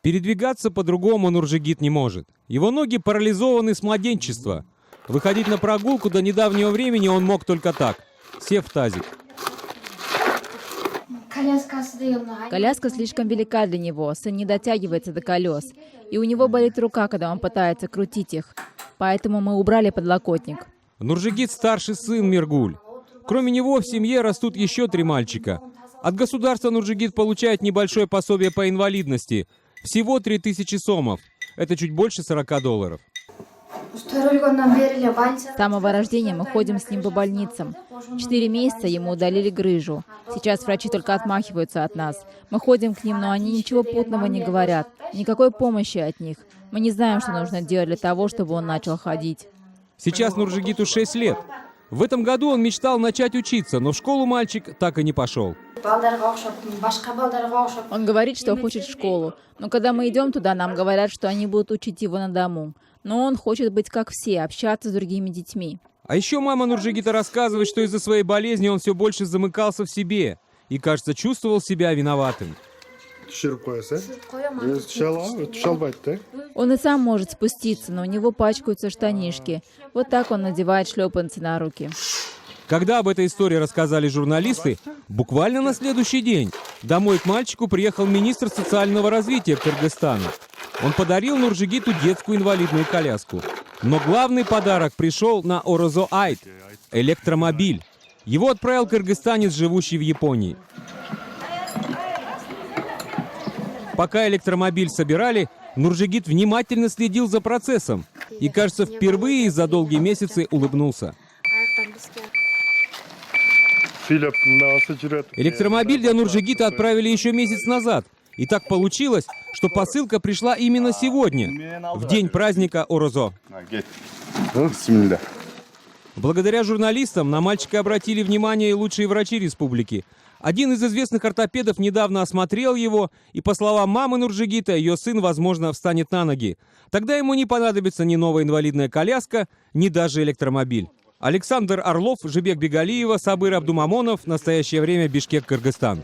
Передвигаться по-другому Нуржигит не может. Его ноги парализованы с младенчества. Выходить на прогулку до недавнего времени он мог только так, сев в тазик. Коляска слишком велика для него, сын не дотягивается до колес. И у него болит рука, когда он пытается крутить их. Поэтому мы убрали подлокотник. Нуржигит старший сын Миргуль. Кроме него в семье растут еще 3 мальчика. От государства Нуржигит получает небольшое пособие по инвалидности. Всего 3000 сомов. Это чуть больше $40. С самого рождения мы ходим с ним по больницам. 4 месяца ему удалили грыжу. Сейчас врачи только отмахиваются от нас. Мы ходим к ним, но они ничего путного не говорят. Никакой помощи от них. Мы не знаем, что нужно делать для того, чтобы он начал ходить. Сейчас Нуржигиту 6 лет. В этом году он мечтал начать учиться, но в школу мальчик так и не пошел. Он говорит, что хочет в школу. Но когда мы идем туда, нам говорят, что они будут учить его на дому. Но он хочет быть как все, общаться с другими детьми. А еще мама Нуржигита рассказывает, что из-за своей болезни он все больше замыкался в себе и, кажется, чувствовал себя виноватым. Он и сам может спуститься, но у него пачкаются штанишки. Вот так он надевает шлепанцы на руки. Когда об этой истории рассказали журналисты, буквально на следующий день домой к мальчику приехал министр социального развития Кыргызстана. Он подарил Нуржигиту детскую инвалидную коляску. Но главный подарок пришел на Орозо Айт – электромобиль. Его отправил кыргызстанец, живущий в Японии. Пока электромобиль собирали, Нуржигит внимательно следил за процессом и, кажется, впервые за долгие месяцы улыбнулся. Электромобиль для Нуржигита отправили еще месяц назад. И так получилось, что посылка пришла именно сегодня, в день праздника Орозо. Благодаря журналистам на мальчика обратили внимание и лучшие врачи республики. Один из известных ортопедов недавно осмотрел его, и, по словам мамы Нуржигита, ее сын, возможно, встанет на ноги. Тогда ему не понадобится ни новая инвалидная коляска, ни даже электромобиль. Александр Орлов, Жибек Бегалиева, Сабыр Абдумамонов. В настоящее время Бишкек, Кыргызстан.